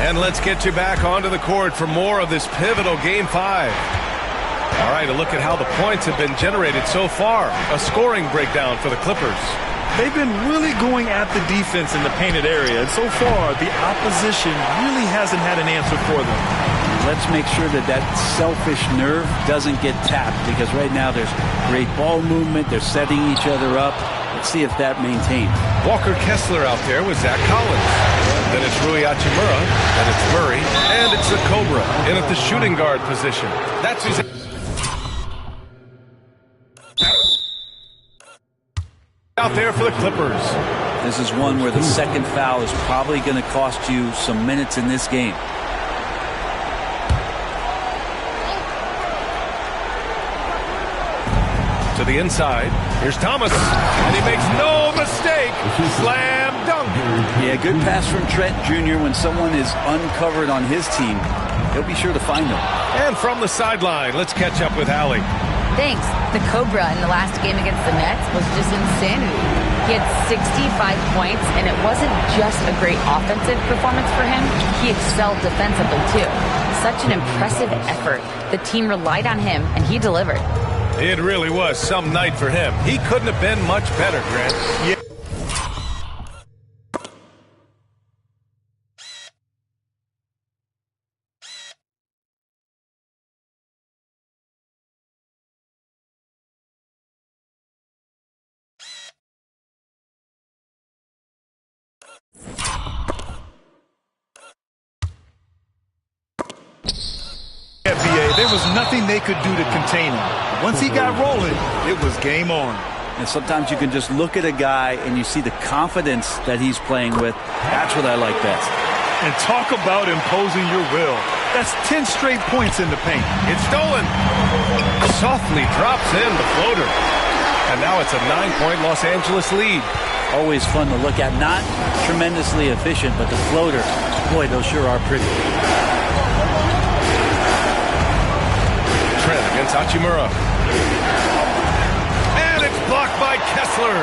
And let's get you back onto the court for more of this pivotal Game 5. All right, a look at how the points have been generated so far. A scoring breakdown for the Clippers. They've been really going at the defense in the painted area, and so far the opposition really hasn't had an answer for them. Let's make sure that that selfish nerve doesn't get tapped, because right now there's great ball movement. They're setting each other up. Let's see if that maintains. Walker Kessler out there with Zach Collins. Then it's Rui Hachimura. Then it's Murray. And it's the Cobra in at the shooting guard position. That's who's out there for the Clippers. This is one where the second foul is probably going to cost you some minutes in this game. To the inside. Here's Thomas. And he makes no mistake. Slam dunk. Yeah, good pass from Trent Jr. When someone is uncovered on his team, he'll be sure to find them. And from the sideline, let's catch up with Allie. Thanks. The Cobra in the last game against the Nets was just insanity. He had 65 points, and it wasn't just a great offensive performance for him. He excelled defensively, too. Such an impressive effort. The team relied on him, and he delivered. It really was some night for him. He couldn't have been much better, Grant. Yeah. There was nothing they could do to contain him. Once he got rolling, it was game on. And sometimes you can just look at a guy and you see the confidence that he's playing with. That's what I like best. And talk about imposing your will. That's 10 straight points in the paint. It's stolen. Softly drops in the floater. And now it's a 9-point Los Angeles lead. Always fun to look at. Not tremendously efficient, but the floater, boy, those sure are pretty. Trent against Hachimura. And it's blocked by Kessler.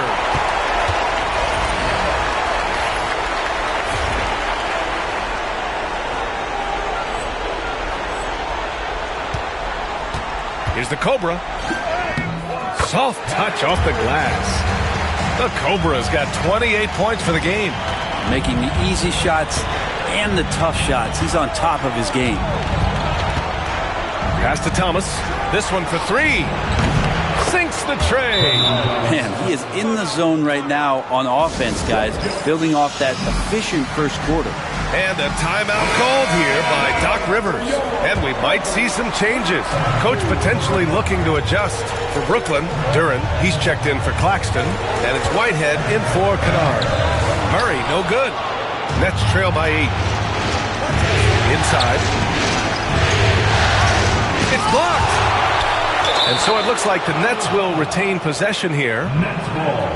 Here's the Cobra. Soft touch off the glass. The Cobra's got 28 points for the game. Making the easy shots and the tough shots. He's on top of his game. Pass to Thomas. This one for three. Sinks the tray. Man, he is in the zone right now on offense, guys, building off that efficient first quarter. And a timeout called here by Doc Rivers. And we might see some changes. Coach potentially looking to adjust. For Brooklyn, Duran, he's checked in for Claxton. And it's Whitehead in for Kennard. Murray, no good. Nets trail by 8. Inside. It's blocked. And so it looks like the Nets will retain possession here. Nets ball.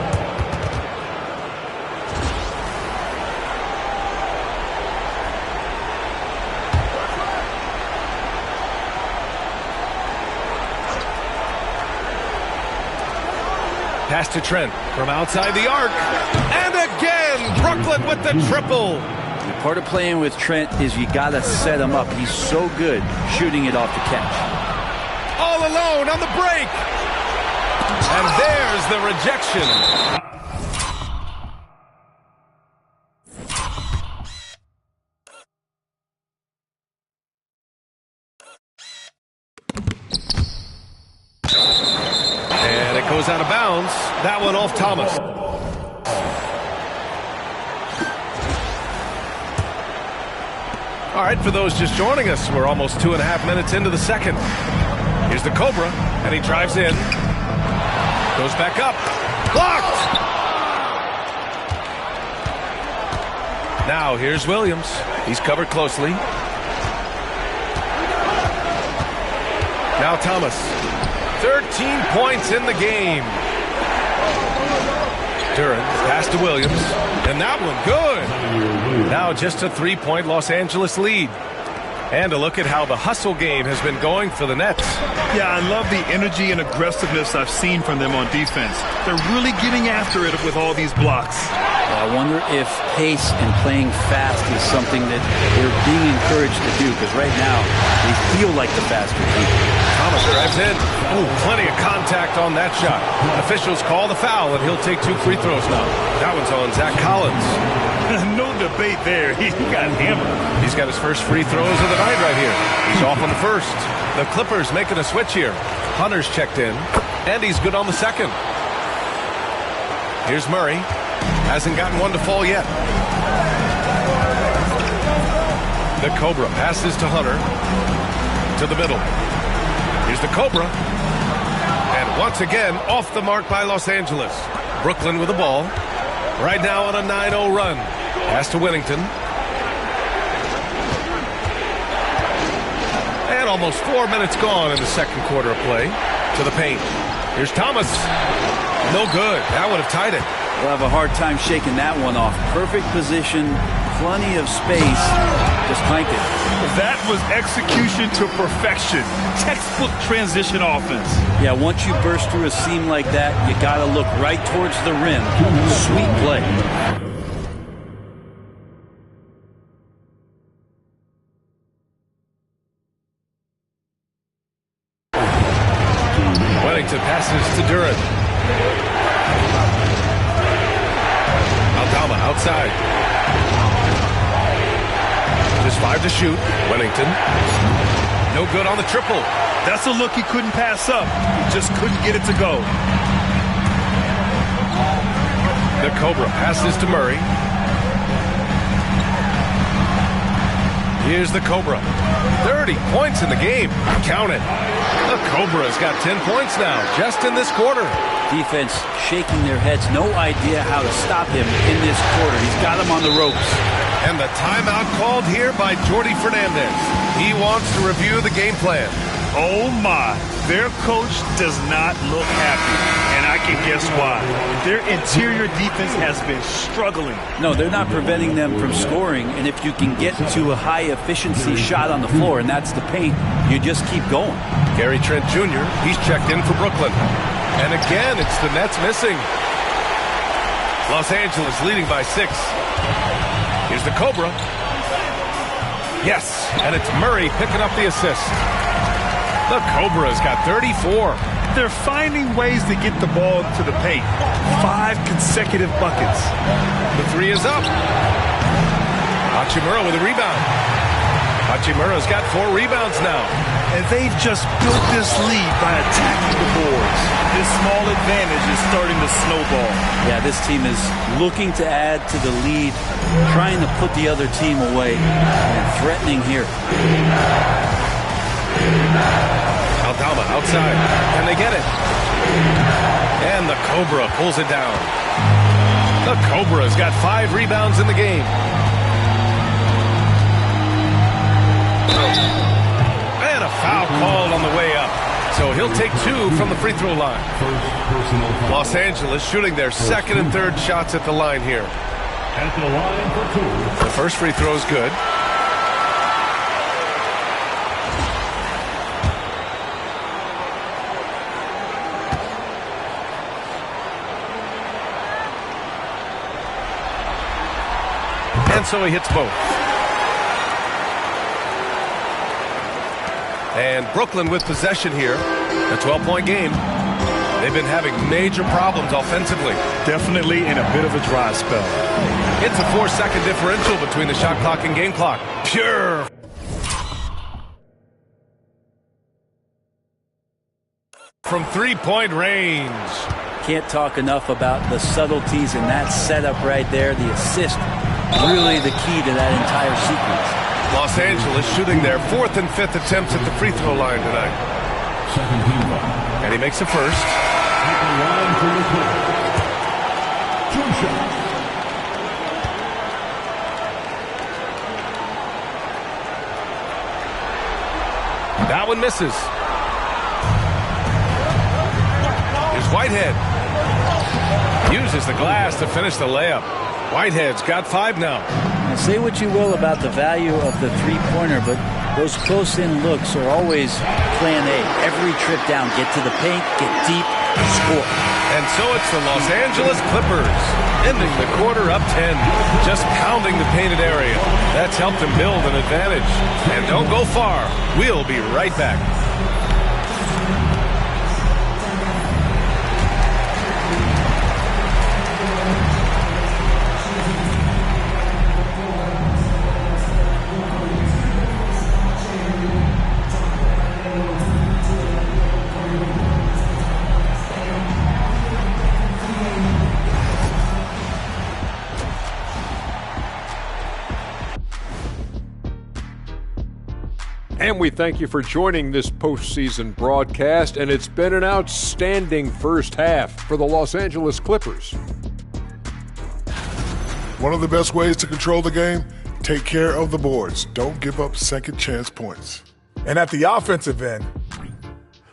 Pass to Trent from outside the arc. And again, Brooklyn with the triple. Part of playing with Trent is you got to set him up. He's so good shooting it off the catch. All alone on the break. And there's the rejection. And it goes out of bounds. That one off Thomas. All right, for those just joining us, we're almost 2.5 minutes into the second. Here's the Cobra, and he drives in. Goes back up. Blocked! Now here's Williams. He's covered closely. Now Thomas. 13 points in the game. Duran, pass to Williams. And that one good. Now just a 3-point Los Angeles lead. And a look at how the hustle game has been going for the Nets. Yeah, I love the energy and aggressiveness I've seen from them on defense. They're really getting after it with all these blocks. I wonder if pace and playing fast is something that they're being encouraged to do, because right now they feel like the faster team. Thomas drives in. Ooh, plenty of contact on that shot. Officials call the foul, and he'll take 2 free throws now. That one's on Zach Collins. No debate there. He got hammered. He's got his first free throws of the night right here. He's off on the first. The Clippers making a switch here. Hunter's checked in, and he's good on the second. Here's Murray. Hasn't gotten one to fall yet. The Cobra passes to Hunter. To the middle. Here's the Cobra. And once again, off the mark by Los Angeles. Brooklyn with the ball. Right now on a 9-0 run. Pass to Whittington. And almost 4 minutes gone in the second quarter of play. To the paint. Here's Thomas. No good. That would have tied it. We'll have a hard time shaking that one off. Perfect position, plenty of space. Just clanked it. That was execution to perfection. Textbook transition offense. Yeah, once you burst through a seam like that, you got to look right towards the rim. Sweet play. Wellington passes to Duran. Outside. Just 5 to shoot. Wellington. No good on the triple. That's a look he couldn't pass up. He just couldn't get it to go. The Cobra passes to Murray. Here's the Cobra. 30 points in the game. Count it. The Cobra's got 10 points now, just in this quarter. Defense shaking their heads. No idea how to stop him in this quarter. He's got him on the ropes. And the timeout called here by Jordi Fernandez. He wants to review the game plan. Oh, my. Their coach does not look happy. And I can guess why. Their interior defense has been struggling. No, they're not preventing them from scoring. And if you can get to a high-efficiency shot on the floor, and that's the paint, you just keep going. Gary Trent Jr., he's checked in for Brooklyn. And again, it's the Nets missing. Los Angeles leading by 6. Here's the Cobra. Yes, and it's Murray picking up the assist. The Cobra's got 34. They're finding ways to get the ball to the paint. 5 consecutive buckets. The 3 is up. Hachimura with a rebound. Hachimura's got 4 rebounds now. And they've just built this lead by attacking the boards. This small advantage is starting to snowball. Yeah, this team is looking to add to the lead, trying to put the other team away, and threatening here. Aldama outside. Can they get it? And the Cobra pulls it down. The Cobra's got 5 rebounds in the game. And a foul called on the way up. So he'll take 2 from the free throw line. Los Angeles shooting their second and third shots at the line here. At the line for 2. The first free throw is good. And so he hits both. And Brooklyn with possession here. A 12-point game. They've been having major problems offensively. Definitely in a bit of a dry spell. It's a 4-second differential between the shot clock and game clock. Pure. From 3-point range. Can't talk enough about the subtleties in that setup right there. The assist, really the key to that entire sequence. Los Angeles shooting their 4th and 5th attempts at the free throw line tonight. And he makes the first. At the line for the Clippers. 2 shots. That one misses. Here's Whitehead. Uses the glass to finish the layup. Whitehead's got 5 now. Now, say what you will about the value of the three-pointer, but Those close-in looks are always plan A. Every trip down, get to the paint, get deep, score. And so it's the Los Angeles Clippers, ending the quarter up 10, just pounding the painted area. That's helped them build an advantage. And don't go far. We'll be right back. And we thank you for joining this postseason broadcast, and it's been an outstanding first half for the Los Angeles Clippers. One of the best ways to control the game, take care of the boards. Don't give up second chance points. And at the offensive end,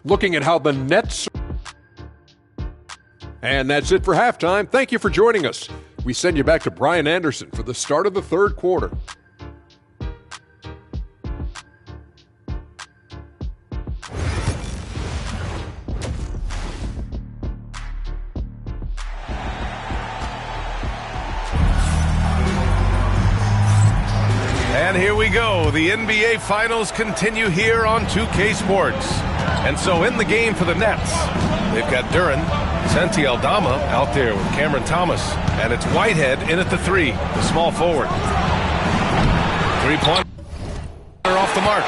looking at how the Nets... And that's it for halftime. Thank you for joining us. We send you back to Brian Anderson for the start of the third quarter. And here we go. The NBA Finals continue here on 2K Sports. And so in the game for the Nets, they've got Duren, Santi Aldama out there with Cameron Thomas. And it's Whitehead in at the three, the small forward. Three-pointer off the mark.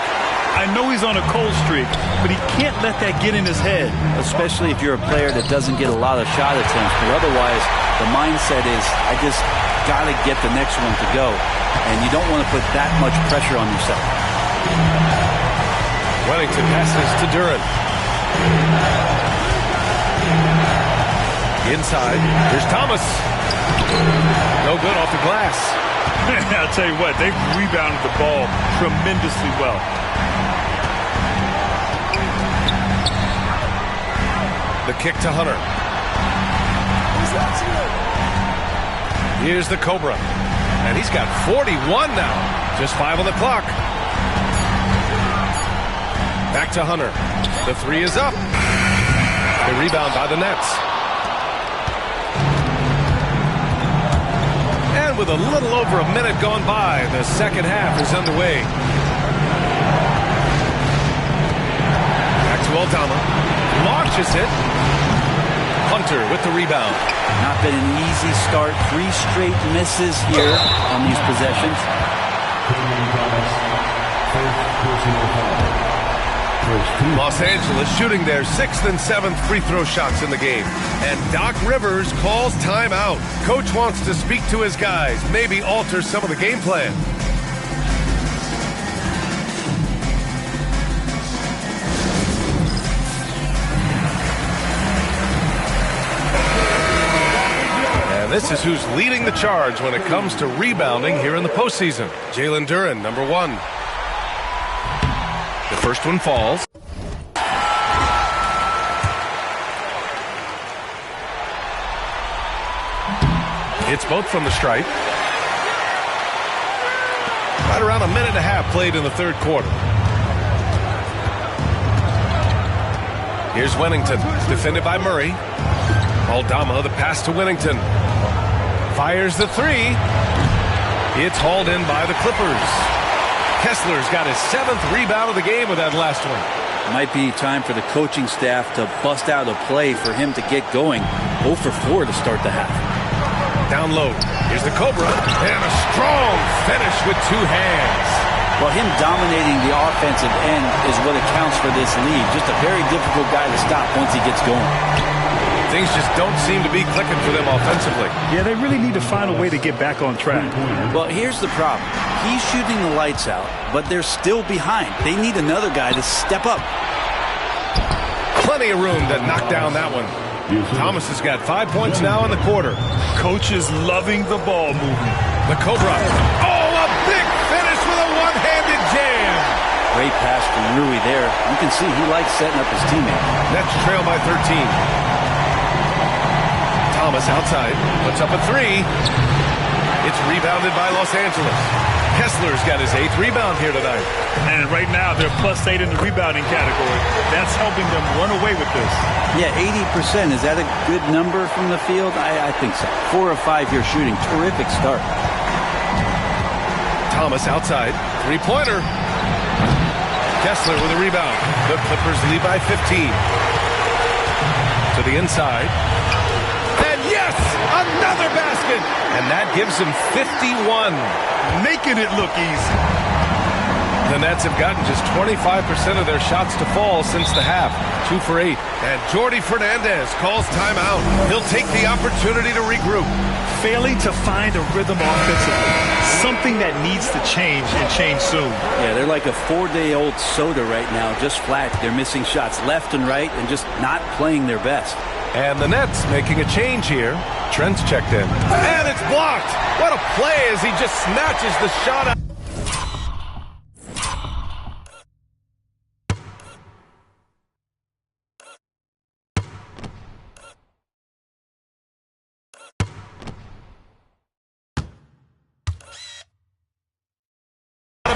I know he's on a cold streak, but he can't let that get in his head. Especially if you're a player that doesn't get a lot of shot attempts. But otherwise, the mindset is, I just got to get the next one to go. And you don't want to put that much pressure on yourself. Wellington passes to Duren. Inside, here's Thomas. No good off the glass. I'll tell you what, they've rebounded the ball tremendously well. The kick to Hunter. Here's the Cobra. And he's got 41 now. Just 5 on the clock. Back to Hunter. The three is up. The rebound by the Nets. And with a little over a minute gone by, the second half is underway. Back to Aldama. Launches it. Hunter with the rebound. Not been an easy start. 3 straight misses here on these possessions. Los Angeles shooting their 6th and 7th free throw shots in the game. And Doc Rivers calls timeout. Coach wants to speak to his guys, maybe alter some of the game plan. This is who's leading the charge when it comes to rebounding here in the postseason. Jalen Duren, number 1. The first one falls. It's both from the stripe. Right around a minute and a half played in the third quarter. Here's Wennington, defended by Murray. Aldama, the pass to Wennington. Fires the three. It's hauled in by the Clippers. Kessler's got his 7th rebound of the game with that last one. Might be time for the coaching staff to bust out a play for him to get going. 0 for 4 to start the half. Down low. Here's the Cobra. And a strong finish with 2 hands. Well, him dominating the offensive end is what accounts for this lead. Just a very difficult guy to stop once he gets going. Things just don't seem to be clicking for them offensively. Yeah, they really need to find a way to get back on track. Well, here's the problem. He's shooting the lights out, but they're still behind. They need another guy to step up. Plenty of room to knock down that one. Thomas has got 5 points now in the quarter. Coach is loving the ball movement. The Cobra. Oh, a big finish with a one-handed jam. Great pass from Rui there. You can see he likes setting up his teammate. Nets trail by 13. Thomas outside, puts up a three. It's rebounded by Los Angeles. Kessler's got his 8th rebound here tonight. And right now, they're +8 in the rebounding category. That's helping them run away with this. Yeah, 80%. Is that a good number from the field? I think so. 4 of 5 here shooting. Terrific start. Thomas outside. Three-pointer. Kessler with a rebound. The Clippers lead by 15. To the inside. And yes! Another basket! And that gives him 51. Making it look easy. The Nets have gotten just 25% of their shots to fall since the half. 2 for 8. And Jordi Fernandez calls timeout. He'll take the opportunity to regroup. Failing to find a rhythm offensively. Something that needs to change and change soon. Yeah, they're like a 4-day-old soda right now, just flat. They're missing shots left and right and just not playing their best. And the Nets making a change here. Trent's checked in. And it's blocked. What a play as he just snatches the shot out.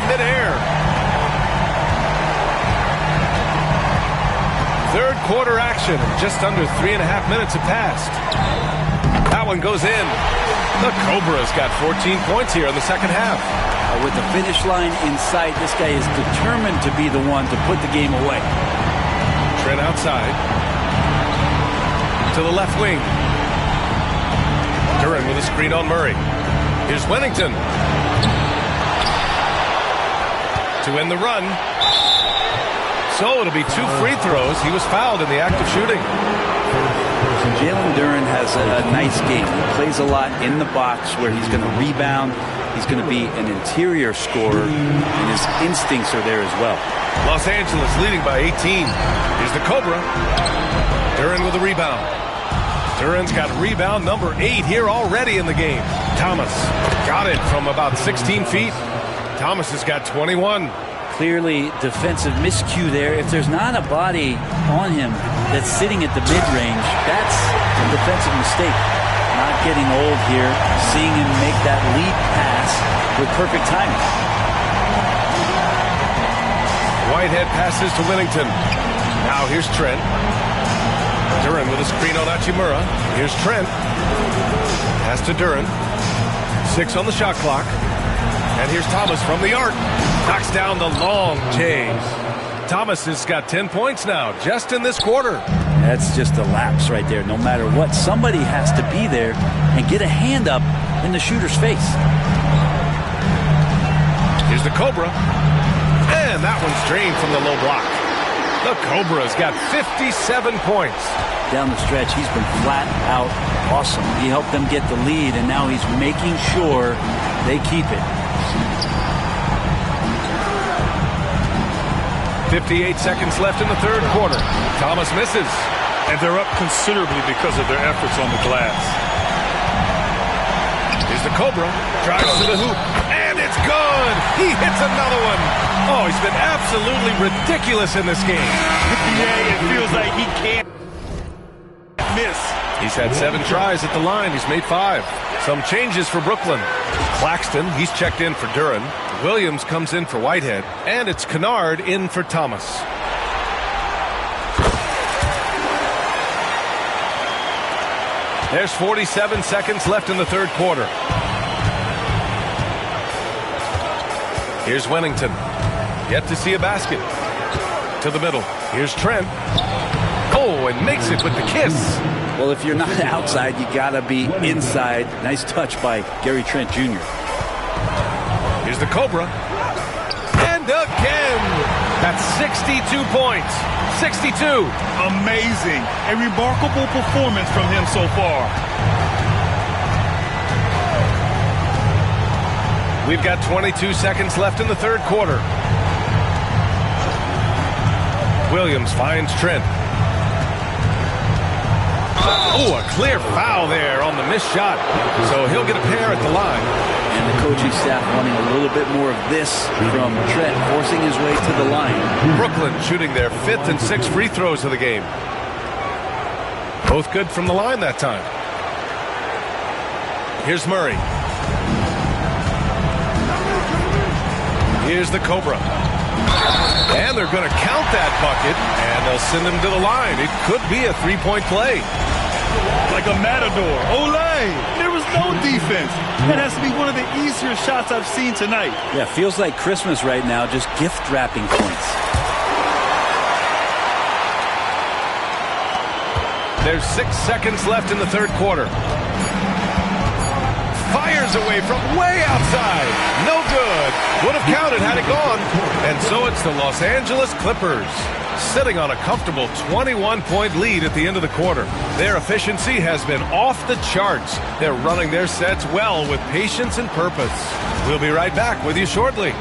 Mid-air. Third quarter action. Just under 3.5 minutes have passed. That one goes in. The Cobra's got 14 points here in the second half. With the finish line in sight, this guy is determined to be the one to put the game away. Trent outside. To the left wing. Duren with a screen on Murray. Here's Wennington. To end the run. So it'll be 2 free throws. He was fouled in the act of shooting. Jalen Duren has a nice game. He plays a lot in the box where he's going to rebound. He's going to be an interior scorer, and his instincts are there as well. Los Angeles leading by 18. Here's the Cobra. Duren with a rebound. Duren's got rebound number 8 here already in the game. Thomas got it from about 16 feet. Thomas has got 21. Clearly defensive miscue there. If there's not a body on him that's sitting at the mid-range, that's a defensive mistake. Not getting old here. Seeing him make that lead pass with perfect timing. Whitehead passes to Wennington. Now here's Trent. Duren with a screen on Hachimura. Here's Trent. Pass to Duren. 6 on the shot clock. And here's Thomas from the arc. Knocks down the long J's. Thomas has got 10 points now, just in this quarter. That's just a lapse right there. No matter what, somebody has to be there and get a hand up in the shooter's face. Here's the Cobra. And that one's drained from the low block. The Cobra's got 57 points. Down the stretch, he's been flat out awesome. He helped them get the lead, and now he's making sure they keep it. 58 seconds left in the third quarter. Thomas misses. And they're up considerably because of their efforts on the glass. Here's the Cobra. Drives to the hoop. And it's good. He hits another one. Oh, he's been absolutely ridiculous in this game. Yeah, it feels like he can't miss. He's had 7 tries at the line. He's made 5. Some changes for Brooklyn. Claxton, he's checked in for Duren. Williams comes in for Whitehead. And it's Kennard in for Thomas. There's 47 seconds left in the third quarter. Here's Wennington. Yet to see a basket. To the middle. Here's Trent. Oh, and makes it with the kiss. Well, if you're not outside, you got to be inside. Nice touch by Gary Trent Jr. Here's the Cobra. And again. That's 62 points. 62. Amazing. A remarkable performance from him so far. We've got 22 seconds left in the third quarter. Williams finds Trent. Oh, a clear foul there on the missed shot. So he'll get a pair at the line. And the coaching staff wanting a little bit more of this from Trent, forcing his way to the line. Brooklyn shooting their 5th and 6th free throws of the game. Both good from the line that time. Here's Murray. Here's the Cobra. And they're going to count that bucket, and they'll send him to the line. It could be a three-point play. Like a matador. Olay! There was no defense. That has to be one of the easier shots I've seen tonight. Yeah, feels like Christmas right now, just gift wrapping points. There's 6 seconds left in the third quarter. Fires away from way outside. No good. Would have counted had it gone. And so it's the Los Angeles Clippers, sitting on a comfortable 21-point lead at the end of the quarter. Their efficiency has been off the charts. They're running their sets well with patience and purpose. We'll be right back with you shortly.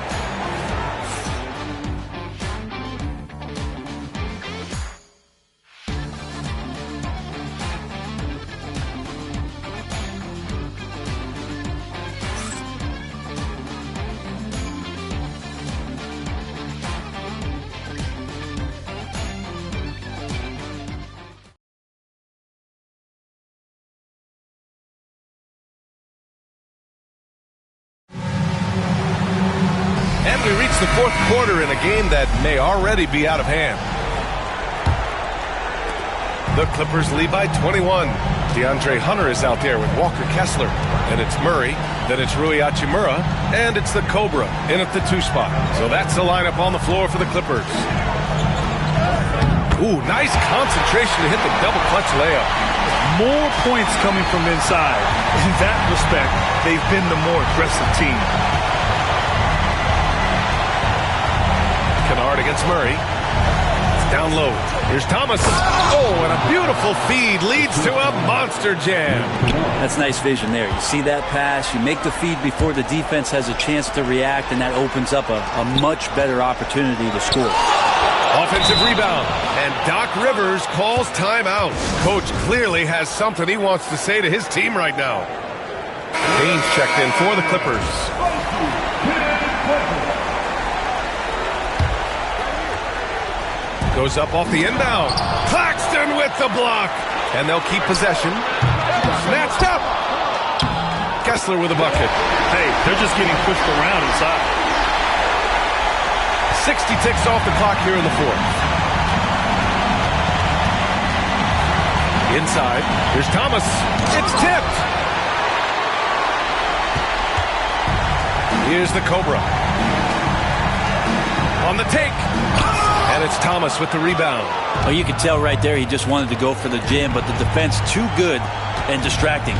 We reach the fourth quarter in a game that may already be out of hand. The Clippers lead by 21. DeAndre Hunter is out there with Walker Kessler. And it's Murray, then it's Rui Hachimura, and it's the Cobra in at the 2 spot. So that's the lineup on the floor for the Clippers. Ooh, nice concentration to hit the double clutch layup. More points coming from inside. In that respect, they've been the more aggressive team. Kennard against Murray. It's down low. Here's Thomas. Oh, and a beautiful feed leads to a monster jam. That's nice vision there. You see that pass, you make the feed before the defense has a chance to react, and that opens up a much better opportunity to score. Offensive rebound, and Doc Rivers calls timeout. Coach clearly has something he wants to say to his team right now. Haynes checked in for the Clippers. Goes up off the inbound. Claxton with the block. And they'll keep possession. Snatched up. Kessler with a bucket. Hey, they're just getting pushed around inside. 60 ticks off the clock here in the fourth. Inside. Here's Thomas. It's tipped. Here's the Cobra. On the take. And it's Thomas with the rebound. Well, you can tell right there he just wanted to go for the jam, but the defense too good and distracting.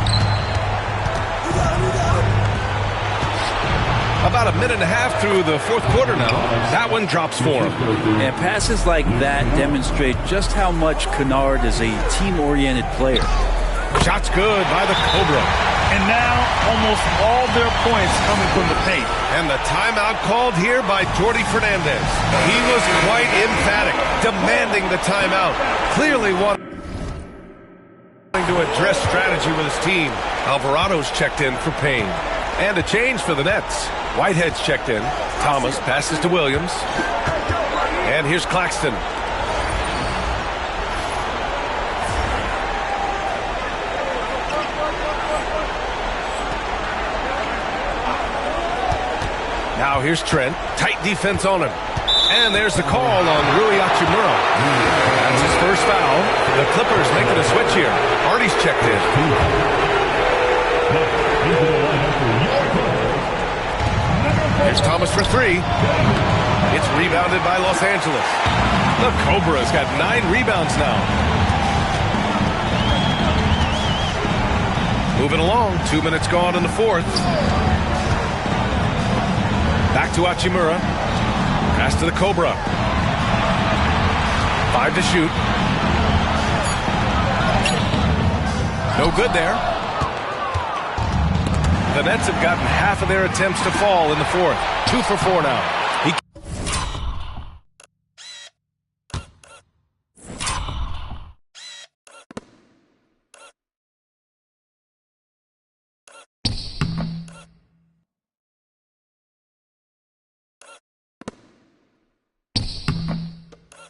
About a minute and a half through the fourth quarter now. That one drops for him. And passes like that demonstrate just how much Kennard is a team-oriented player. Shot's good by the Cobra. And now almost all their points coming from the paint. And the timeout called here by Jordi Fernandez. He was quite emphatic, demanding the timeout. Clearly wanting to address strategy with his team. Alvarado's checked in for Payne. And a change for the Nets. Whitehead's checked in. Thomas passes to Williams. And here's Claxton. Now here's Trent. Tight defense on him. And there's the call on Rui Hachimura. That's his first foul. The Clippers making a switch here. Hardy's checked in. Here's Thomas for 3. It's rebounded by Los Angeles. The Cobra's got 9 rebounds now. Moving along. 2 minutes gone in the fourth. Back to Hachimura. Pass to the Cobra. 5 to shoot. No good there. The Nets have gotten half of their attempts to fall in the fourth. 2 for 4 now.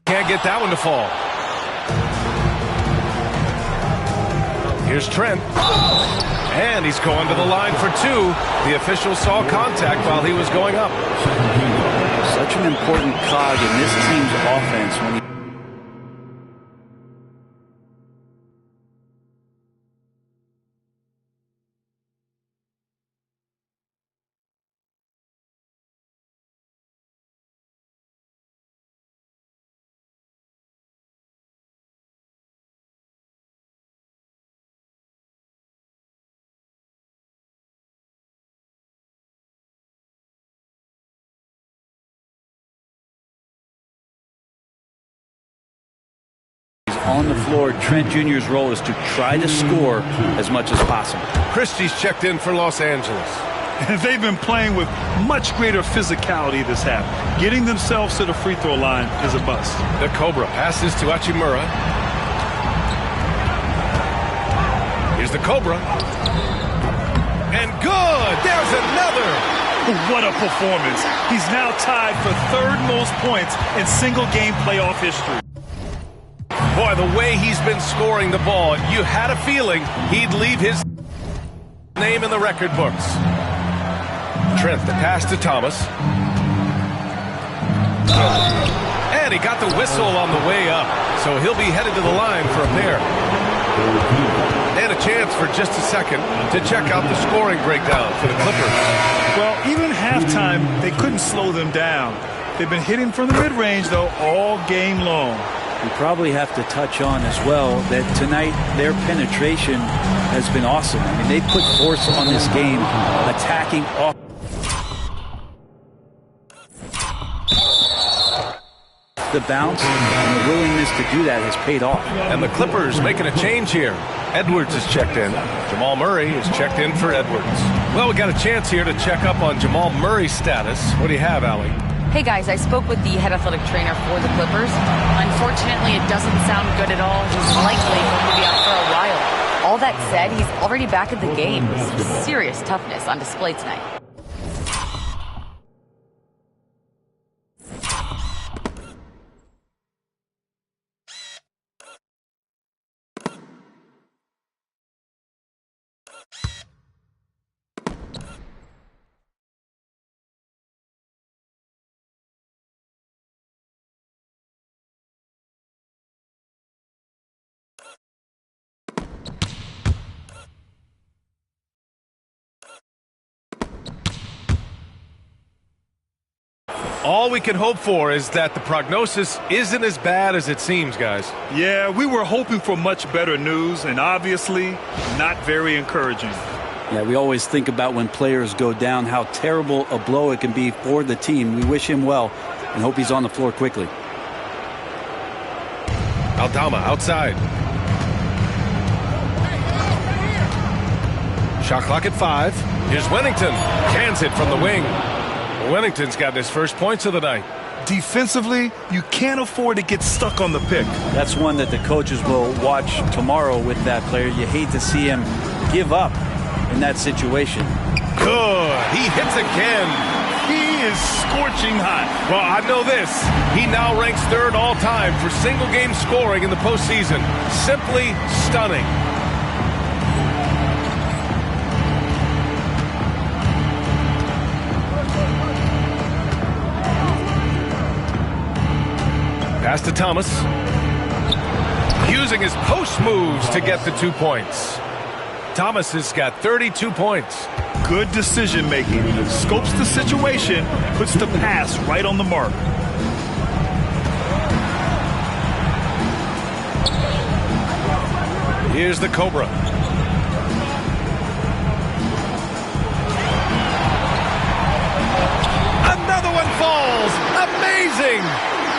Can't get that one to fall. Here's Trent. And he's going to the line for 2. The official saw contact while he was going up. such an important cog in this team's offense when he on the floor. Trent Jr.'s role is to try to score as much as possible. Christie's checked in for Los Angeles. And they've been playing with much greater physicality this half. Getting themselves to the free throw line is a bust. The Cobra passes to Hachimura. Here's the Cobra. And good! There's another! What a performance. He's now tied for third most points in single-game playoff history. Boy, the way he's been scoring the ball, you had a feeling he'd leave his name in the record books. Trent, the pass to Thomas. And he got the whistle on the way up, so he'll be headed to the line for a pair. And a chance for just a second to check out the scoring breakdown for the Clippers. Well, even halftime, they couldn't slow them down. They've been hitting from the mid-range, though, all game long. We probably have to touch on as well that tonight their penetration has been awesome. I mean, they put force on this game, attacking off. The bounce and the willingness to do that has paid off. And the Clippers making a change here. Edwards is checked in. Jamal Murray is checked in for Edwards. Well, we got a chance here to check up on Jamal Murray's status. What do you have, Allie? Hey guys, I spoke with the head athletic trainer for the Clippers. Unfortunately, it doesn't sound good at all. He's likely going to be out for a while. All that said, he's already back at the game. Some serious toughness on display tonight. All we can hope for is that the prognosis isn't as bad as it seems, guys. Yeah, we were hoping for much better news, and obviously not very encouraging. Yeah, we always think about when players go down, how terrible a blow it can be for the team. We wish him well and hope he's on the floor quickly. Aldama outside. Shot clock at 5. Here's Wennington. Cans it from the wing. Wennington's gotten his first points of the night. Defensively, you can't afford to get stuck on the pick. That's one that the coaches will watch tomorrow with that player. You hate to see him give up in that situation. Good. He hits again. He is scorching hot. Well, I know this. He now ranks third all-time for single-game scoring in the postseason. Simply stunning. Pass to Thomas. Using his post moves to get the 2 points. Thomas has got 32 points. Good decision making. Scopes the situation, puts the pass right on the mark. Here's the Cobra. Another one falls. Amazing.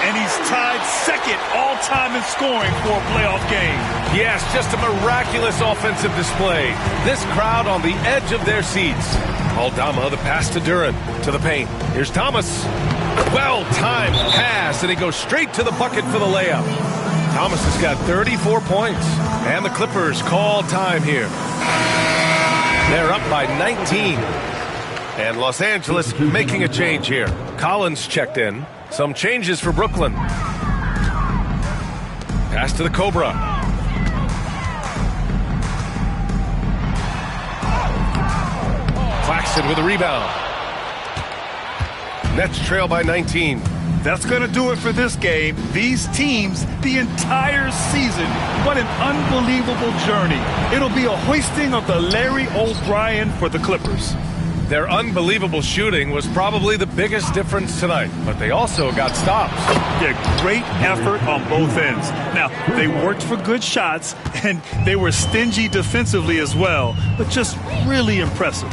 And he's tied second all-time in scoring for a playoff game. Yes, just a miraculous offensive display. This crowd on the edge of their seats. Aldama, the pass to Duren, to the paint. Here's Thomas. Well-timed pass, and he goes straight to the bucket for the layup. Thomas has got 34 points, and the Clippers call time here. They're up by 19. And Los Angeles making a change here. Collins checked in. Some changes for Brooklyn. Pass to the Cobra. Claxton with a rebound. Nets trail by 19. That's going to do it for this game. These teams, the entire season, what an unbelievable journey. It'll be a hoisting of the Larry O'Brien for the Clippers. Their unbelievable shooting was probably the biggest difference tonight, but they also got stops. Yeah, great effort on both ends. Now, they worked for good shots, and they were stingy defensively as well, but just really impressive.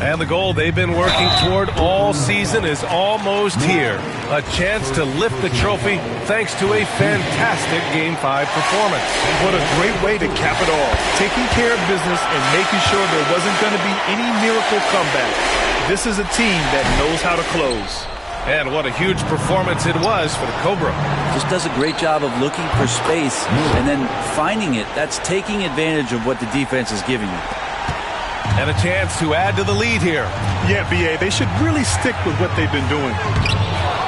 And the goal they've been working toward all season is almost here. A chance to lift the trophy thanks to a fantastic Game 5 performance. What a great way to cap it all. Taking care of business and making sure there wasn't going to be any miracle comeback. This is a team that knows how to close. And what a huge performance it was for the Cobra. Just does a great job of looking for space and then finding it. That's taking advantage of what the defense is giving you. And a chance to add to the lead here. Yeah, BA, they should really stick with what they've been doing.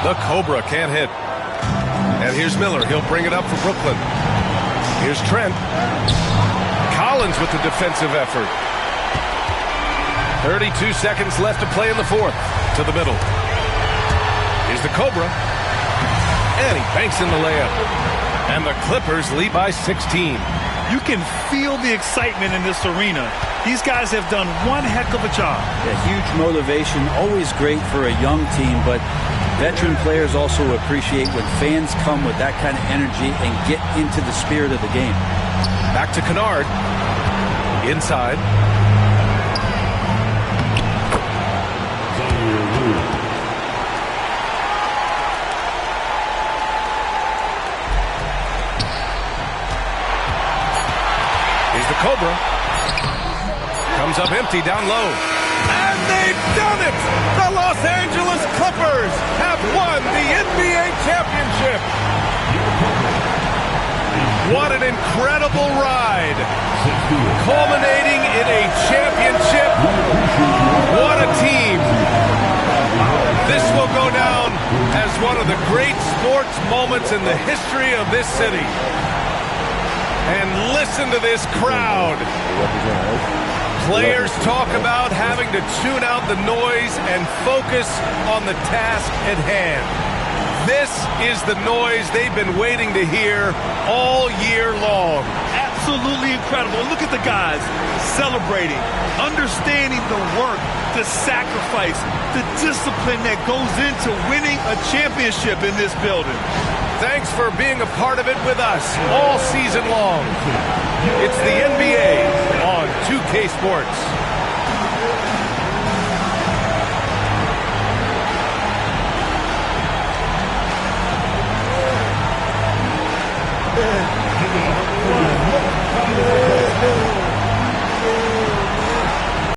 The Cobra can't hit. And here's Miller. He'll bring it up for Brooklyn. Here's Trent. Collins with the defensive effort. 32 seconds left to play in the fourth. To the middle. Here's the Cobra. And he banks in the layup. And the Clippers lead by 16. You can feel the excitement in this arena. These guys have done one heck of a job. Yeah, huge motivation, always great for a young team, but veteran players also appreciate when fans come with that kind of energy and get into the spirit of the game. Back to Kennard. Inside. Here's the Cobra. Comes up empty down low. And they've done it! The Los Angeles Clippers have won the NBA championship. What an incredible ride. Culminating in a championship. What a team. This will go down as one of the great sports moments in the history of this city. And listen to this crowd. Players talk about having to tune out the noise and focus on the task at hand. This is the noise they've been waiting to hear all year long. Absolutely incredible. Look at the guys celebrating, understanding the work, the sacrifice, the discipline that goes into winning a championship in this building. Thanks for being a part of it with us all season long. It's the NBA on 2K Sports.